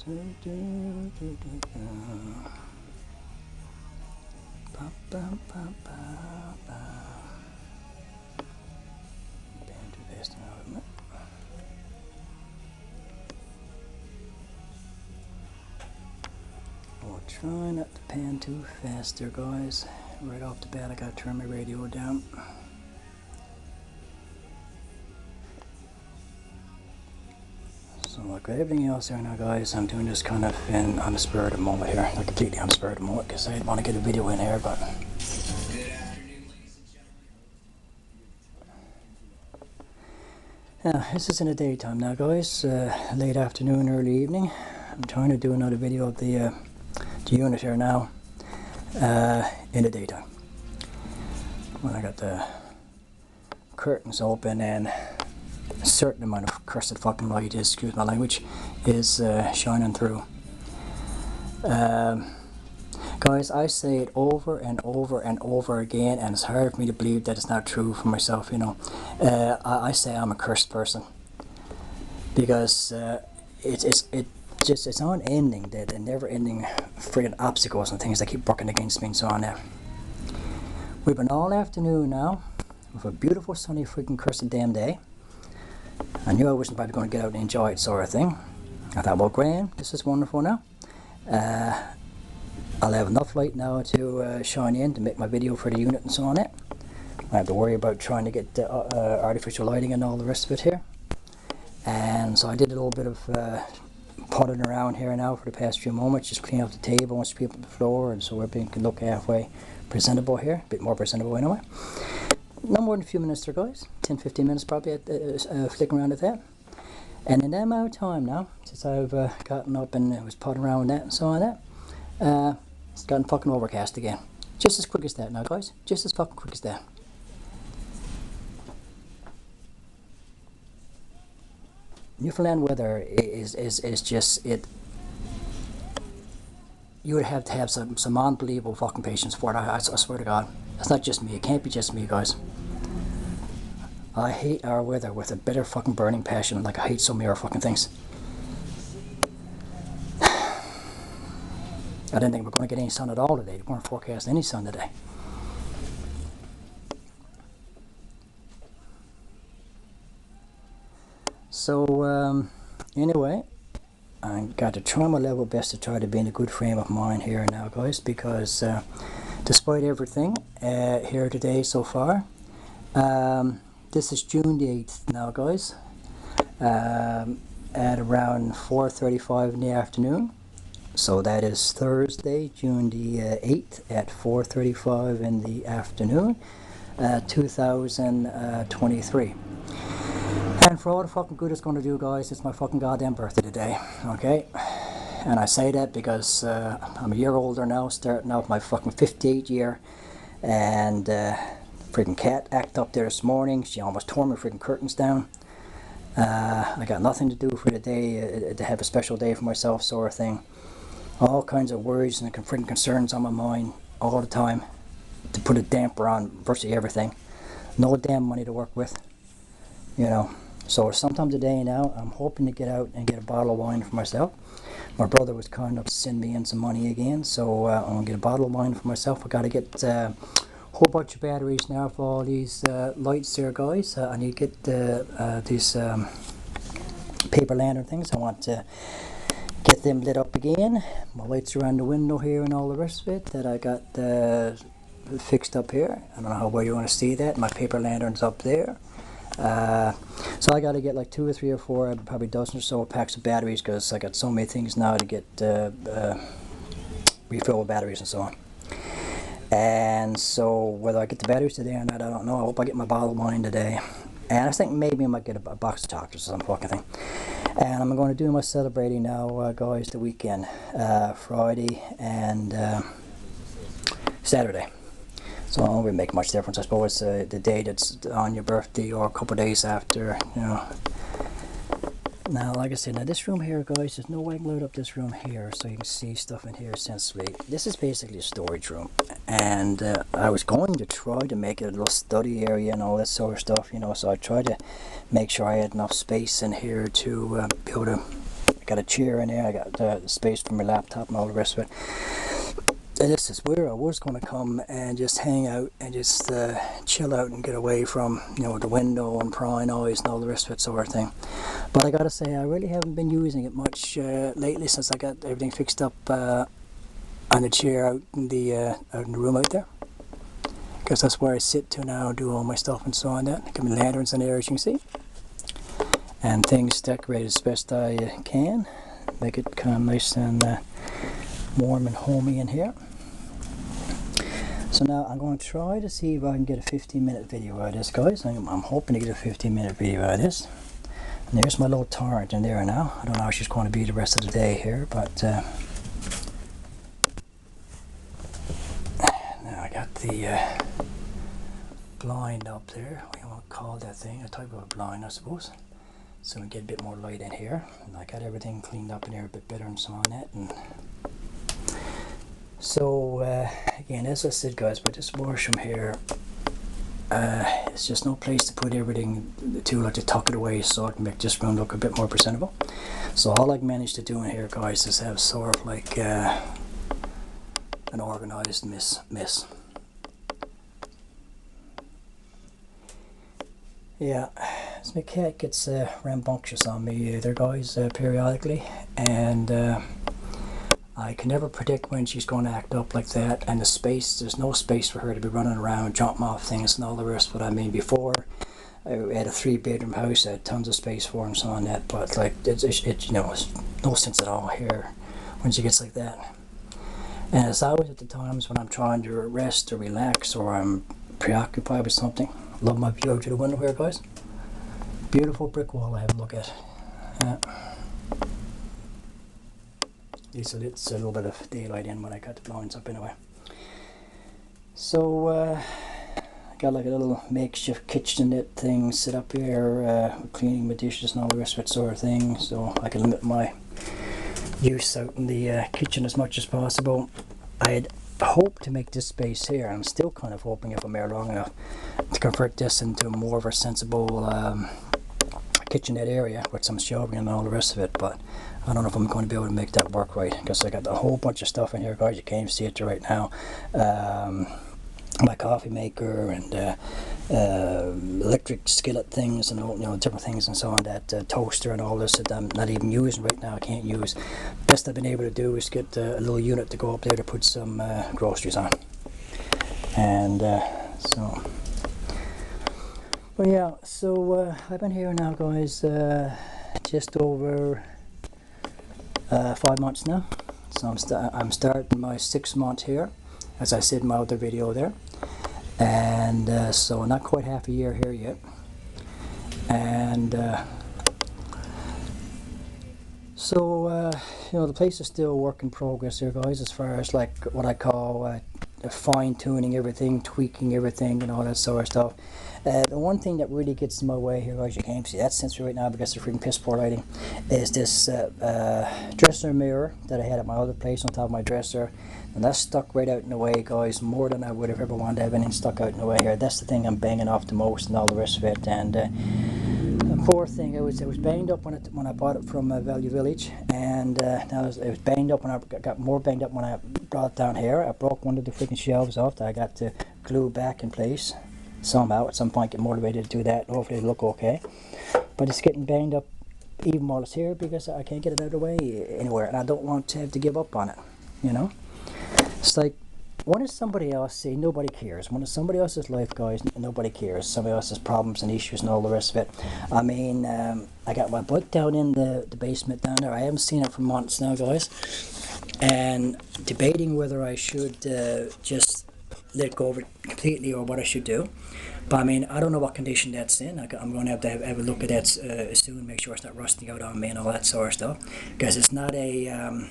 I'll try not to pan too fast there, guys. Right off the bat I gotta turn my radio down. So like everything else here now, guys, I'm doing this kind of on the spur of the moment here. Not completely on the spur of the moment because I want to get a video in here, but yeah, this is in the daytime now, guys. Late afternoon, early evening. I'm trying to do another video of the unit here now in the daytime. When I got the curtains open and a certain amount of cursed fucking light, excuse my language, is shining through. Guys, I say it over and over and over again, and it's hard for me to believe that it's not true for myself, you know. I say I'm a cursed person because it's unending, the never-ending friggin' obstacles and things that keep working against me and so on. We've been all afternoon now with a beautiful sunny freaking cursed damn day. I knew I wasn't probably going to get out and enjoy it, sort of thing. I thought, well, grand, this is wonderful now. I'll have enough light now to shine in to make my video for the unit and so on. I have to worry about trying to get artificial lighting and all the rest of it here. And so I did a little bit of potting around here now for the past few moments, just clean up the table and sweep up the floor, and so everything can look halfway presentable here, a bit more presentable anyway. No more than a few minutes there, guys. 10-15 minutes probably flicking around at that. And in that amount of time now, since I've gotten up and was potting around with that and so on, it's gotten fucking overcast again. Just as quick as that now, guys. Just as fucking quick as that. Newfoundland weather is just it. You would have to have some unbelievable fucking patience for it. I swear to God. It's not just me. It can't be just me, guys. I hate our weather with a bitter fucking burning passion, like I hate so many other fucking things. I didn't think we were going to get any sun at all today. We weren't forecasting any sun today. So, anyway, I got to try my level best to try to be in a good frame of mind here now, guys, because despite everything here today so far, this is June the 8th now, guys, at around 4:35 in the afternoon. So that is Thursday, June the 8th at 4:35 in the afternoon, 2023. And for all the fucking good it's going to do, guys, it's my fucking goddamn birthday today, okay? And I say that because I'm a year older now, starting out my fucking 58th year, and freaking cat acted up there this morning. She almost tore my freaking curtains down. I got nothing to do for the day, to have a special day for myself, sort of thing. All kinds of worries and freaking concerns on my mind all the time, to put a damper on virtually everything. No damn money to work with, you know. So sometime today now, I'm hoping to get out and get a bottle of wine for myself. My brother was kind enough to send me in some money again, so I'm going to get a bottle of wine for myself. I got to get a whole bunch of batteries now for all these lights there, guys. I need to get these paper lantern things. I want to get them lit up again. My lights around the window here and all the rest of it that I got fixed up here. I don't know how well you want to see that. My paper lantern's up there. So I got to get like 2 or 3 or 4, probably a dozen or so packs of batteries, because I got so many things now to get refill with batteries and so on. And so whether I get the batteries today or not, I don't know. I hope I get my bottle of wine today. And I think maybe I might get a box of chocolates or some fucking thing. And I'm going to do my celebrating now, guys, the weekend, Friday and Saturday. So it won't really make much difference. I suppose the day that's on your birthday or a couple of days after, you know. Now, like I said, now this room here, guys, there's no way I can load up this room here so you can see stuff in here sensibly. This is basically a storage room. And I was going to try to make it a little study area and all that sort of stuff, you know. So I tried to make sure I had enough space in here to be able to got a chair in there, I got the space for my laptop and all the rest of it. And this is where I was going to come and just hang out and just chill out and get away from, you know, the window and prying noise and all the rest of it sort of thing. But I gotta say, I really haven't been using it much lately since I got everything fixed up on the chair out in the room out there. Because that's where I sit to now, do all my stuff and so on. That got my lanterns in there, as you can see, and things decorated as best I can, make it kind of nice and warm and homey in here. So now I'm going to try to see if I can get a 15-minute video out of this, guys. I'm hoping to get a 15-minute video out of this. And there's my little torrent in there now. I don't know how she's going to be the rest of the day here, but now I got the blind up there. We won't call that thing a type of a blind, I suppose. So we get a bit more light in here. And I got everything cleaned up in here a bit better and so on that. And so again, as I said, guys, with this washroom here, it's just no place to put everything to, like, to tuck it away so I can make this room look a bit more presentable. So all I've managed to do in here, guys, is have sort of like an organized mess. Yeah, so my cat gets rambunctious on me there, guys, periodically, and I can never predict when she's going to act up like that, and there's no space for her to be running around, jumping off things and all the rest. But I mean, before I had a 3-bedroom house, I had tons of space for her and so on that, but like it you know, it's no sense at all here when she gets like that. And it's always at the times when I'm trying to rest or relax or I'm preoccupied with something. Love my view out to the window here, guys. Beautiful brick wall I have a look at. At least it's a little bit of daylight in when I got the blinds up anyway. So I got like a little makeshift kitchenette thing set up here, cleaning my dishes and all the rest of it sort of thing, so I can limit my use out in the kitchen as much as possible. I had hoped to make this space here, I'm still kind of hoping, if I'm here long enough, to convert this into more of a sensible kitchenette area with some shelving and all the rest of it, but I don't know if I'm going to be able to make that work right, because I got a whole bunch of stuff in here, guys. You can't even see it right now. My coffee maker and electric skillet things and, you know, different things and so on, that toaster and all this that I'm not even using right now. I can't use. Best I've been able to do is get a little unit to go up there to put some groceries on. And so, but yeah, so I've been here now, guys, just over 5 months now. So I'm starting my 6th month here, as I said in my other video there, and so not quite half a year here yet. And so you know, the place is still a work in progress here, guys, as far as like what I call fine-tuning everything, tweaking everything and all that sort of stuff. The one thing that really gets in my way here, guys, you can't see that sensor right now because of freaking piss poor lighting, is this dresser mirror that I had at my other place on top of my dresser, and that's stuck right out in the way, guys, more than I would have ever wanted to have anything stuck out in the way here. That's the thing I'm banging off the most and all the rest of it. And the poor thing, it was banged up when I bought it from Value Village, and now it was banged up when I got more banged up when I brought it down here. I broke one of the freaking shelves off that I got to glue back in place somehow. At some point get motivated to do that, and hopefully it'll look okay. But it's getting banged up even while it's here because I can't get it out of the way anywhere, and I don't want to have to give up on it, you know. It's like, when it's somebody else, see, nobody cares. When it's somebody else's life, guys, nobody cares. Somebody else's problems and issues and all the rest of it. I mean, I got my bike down in the basement down there. I haven't seen it for months now, guys, and debating whether I should just let go of it completely or what I should do. But I mean, I don't know what condition that's in. I'm going to have a look at that soon, make sure it's not rusting out on me and all that sort of stuff, because it's not a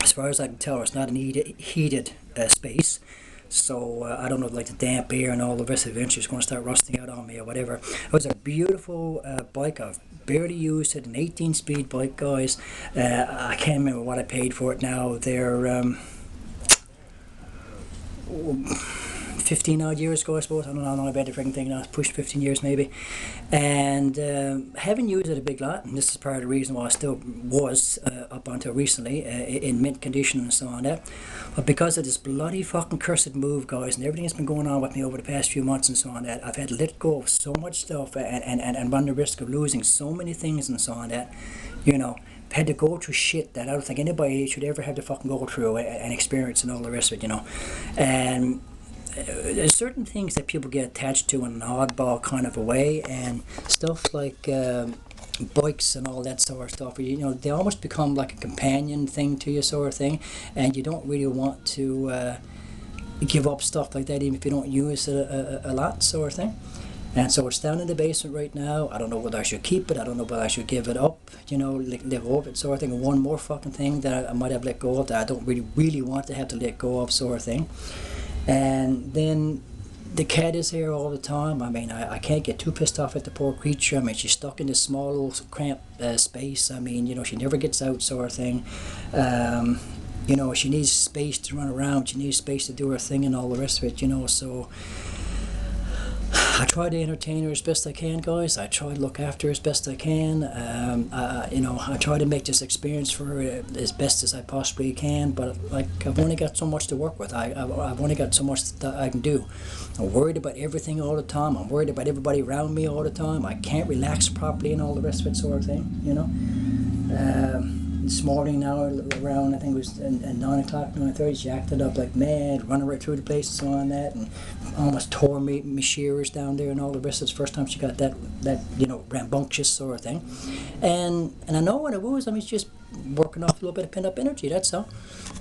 as far as I can tell, it's not an heated space. So I don't know, like the damp air and all the rest of it eventually is going to start rusting out on me or whatever. It was a beautiful bike. I've barely used it, an 18-speed bike, guys. I can't remember what I paid for it now. They're 15 odd years ago, I suppose. I don't know how long I've had the freaking thing now. It's pushed 15 years maybe. And haven't used it a big lot. And this is part of the reason why I still was, up until recently, in mint condition and so on that. But because of this bloody fucking cursed move, guys, and everything that's been going on with me over the past few months and so on that, I've had to let go of so much stuff and run the risk of losing so many things and so on that, you know, had to go through shit that I don't think anybody should ever have to fucking go through and experience and all the rest of it, you know. And there's certain things that people get attached to in an oddball kind of a way, and stuff like bikes and all that sort of stuff, you know, they almost become like a companion thing to you sort of thing, and you don't really want to give up stuff like that even if you don't use it a lot sort of thing. And so it's down in the basement right now. I don't know whether I should keep it. I don't know whether I should give it up, you know, let go of it sort of thing. And one more fucking thing that I might have let go of that I don't really want to have to let go of sort of thing. And then the cat is here all the time. I mean, I can't get too pissed off at the poor creature. I mean, she's stuck in this small little cramped space. I mean, you know, she never gets out sort of thing. You know, she needs space to run around. She needs space to do her thing and all the rest of it, you know, so I try to entertain her as best I can, guys. I try to look after her as best I can. You know, I try to make this experience for her as best as I possibly can. But like, I've only got so much to work with. I've only got so much that I can do. I'm worried about everything all the time. I'm worried about everybody around me all the time. I can't relax properly and all the rest of it, sort of thing. You know. This morning now, around I think it was at 9 o'clock, 9:30, she acted up like mad, running right through the place and so on that, and almost tore me shearers down there and all the rest. It's the first time she got that you know, rambunctious sort of thing. And I know what it was. I mean, it's just working off a little bit of pent up energy, that's all.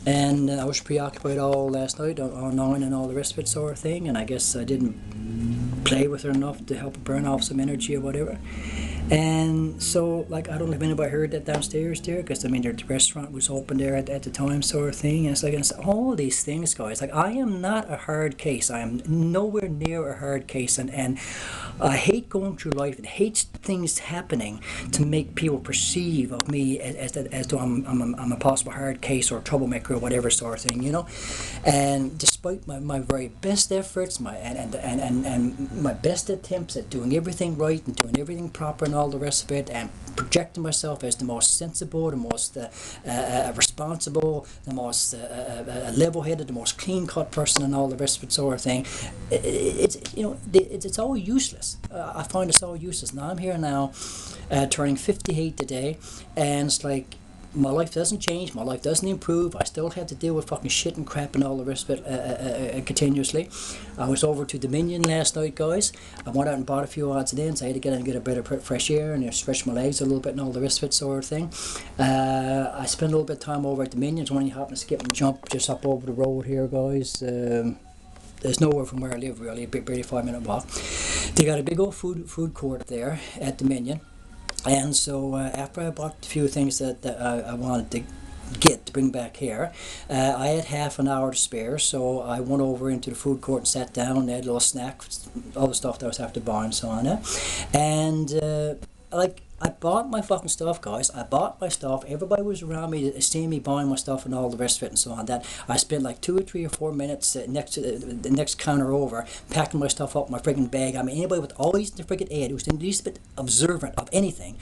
And I was preoccupied all last night, all night and all the rest of it sort of thing, and I guess I didn't play with her enough to help her burn off some energy or whatever. And so, like, I don't know if anybody heard that downstairs there, because I mean, the restaurant was open there at the time, sort of thing. And it's like, it's all these things, guys. Like, I am not a hard case. I am nowhere near a hard case, and I hate going through life and hate things happening to make people perceive of me as though I'm a possible hard case or a troublemaker or whatever sort of thing, you know. And despite my very best efforts, and my best attempts at doing everything right and doing everything proper and all the rest of it, and projecting myself as the most sensible, the most responsible, the most level-headed, the most clean-cut person and all the rest of it sort of thing, it's all useless. I find it's all useless. Now I'm here now, turning 58 today, and it's like, my life doesn't change, my life doesn't improve. I still have to deal with fucking shit and crap and all the rest of it continuously. I was over to Dominion last night, guys. I went out and bought a few odds and ends. I had to get out and get a bit of fresh air and stretch my legs a little bit and all the rest of it sort of thing. I spent a little bit of time over at Dominion. So when you happen to skip and jump just up over the road here, guys, there's nowhere from where I live really, a barely 5-minute walk. They got a big old food court there at Dominion. And so after I bought a few things that I wanted to bring back here, I had half an hour to spare, so I went over into the food court and sat down. They had a little snack, all the stuff that I was having to buy and so on. And like, I bought my fucking stuff, guys. I bought my stuff. Everybody was around me, seeing me buying my stuff and all the rest of it and so on. That I spent like 2 or 3 or 4 minutes next to the next counter over, packing my stuff up in my friggin' bag. I mean, anybody with always the friggin' head who's the least bit observant of anything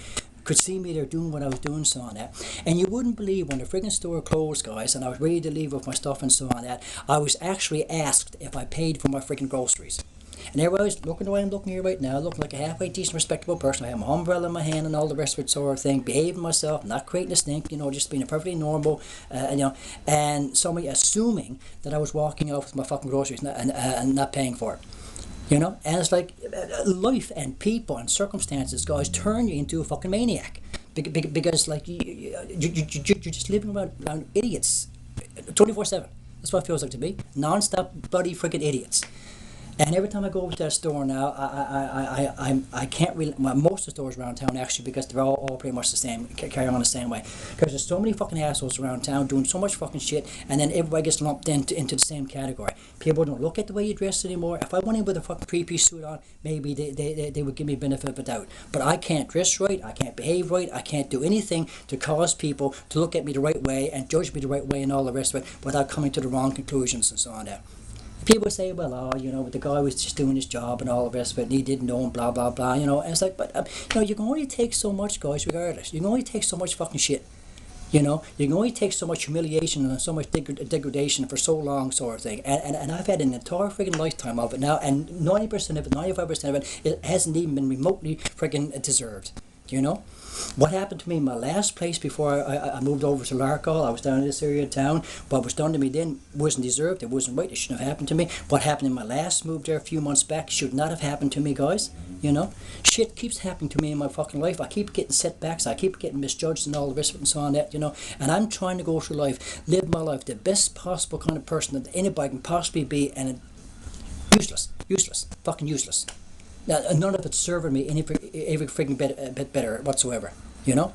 could see me there doing what I was doing, so on that. And you wouldn't believe, when the friggin' store closed, guys, and I was ready to leave with my stuff and so on that, I was actually asked if I paid for my friggin' groceries. And everybody's looking the way I'm looking here right now, looking like a halfway decent, respectable person. I have my umbrella in my hand and all the rest of it sort of thing, behaving myself, not creating a stink, you know, just being a perfectly normal, you know, and somebody assuming that I was walking off with my fucking groceries and not paying for it. You know, and it's like, life and people and circumstances, guys, turn you into a fucking maniac. Because, like, you're just living around idiots 24/7. That's what it feels like to me. Non-stop bloody freaking idiots. And every time I go over to that store now, I can't really, well, most of the stores around town actually, because they're all pretty much the same, carry on the same way. Because there's so many fucking assholes around town doing so much fucking shit, and then everybody gets lumped into the same category. People don't look at the way you dress anymore. If I went in with a fucking three-piece suit on, maybe they would give me benefit of the doubt. But I can't dress right, I can't behave right, I can't do anything to cause people to look at me the right way and judge me the right way and all the rest of it without coming to the wrong conclusions and so on there. People say, well, oh, you know, the guy was just doing his job and all the rest of it, and he didn't know and blah, blah, blah, you know. And it's like, but, you know, you can only take so much, guys, regardless. You can only take so much fucking shit. You know, you can only take so much humiliation and so much degradation for so long, sort of thing. And I've had an entire friggin' lifetime of it now, and 90% of it, 95% of it hasn't even been remotely friggin' deserved. You know? What happened to me in my last place before I moved over to Larkall, I was down in this area of town. What was done to me then wasn't deserved, it wasn't right, it shouldn't have happened to me. What happened in my last move there a few months back should not have happened to me, guys. You know? Shit keeps happening to me in my fucking life. I keep getting setbacks, I keep getting misjudged and all the rest of it and so on that, you know. And I'm trying to go through life, live my life the best possible kind of person that anybody can possibly be, and useless, fucking useless. Now, none of it's serving me every freaking bit better whatsoever, you know?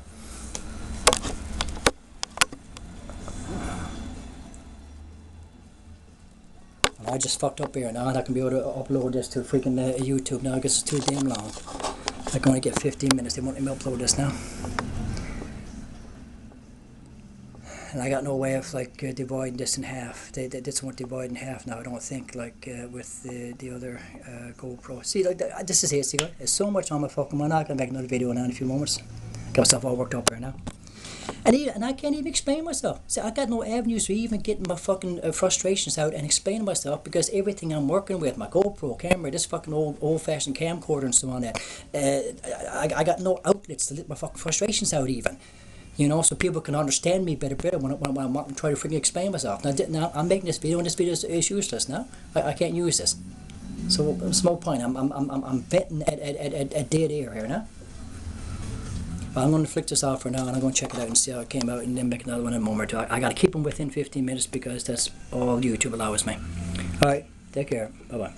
And I just fucked up here now, and I can be able to upload this to freaking YouTube now because it's too damn long. I can only get 15 minutes, they won't let me upload this now. And I got no way of like dividing this in half. This won't divide in half now, I don't think, like with the other GoPro. See, like this is it, see, there's so much on my fucking mind. I'm going to make another video now in a few moments. Got myself all worked up here now. And I can't even explain myself. See, I got no avenues for even getting my fucking frustrations out and explaining myself, because everything I'm working with, my GoPro camera, this fucking old-fashioned camcorder and so on that, I got no outlets to let my fucking frustrations out even. You know, so people can understand me better when I'm trying to freaking explain myself. Now I'm making this video, and this video is useless now. I can't use this. So it's no point. I'm venting at dead air here now. But I'm going to flick this off for now, and I'm going to check it out and see how it came out, and then make another one in a moment or two. I got to keep them within 15 minutes because that's all YouTube allows me. Alright, take care. Bye-bye.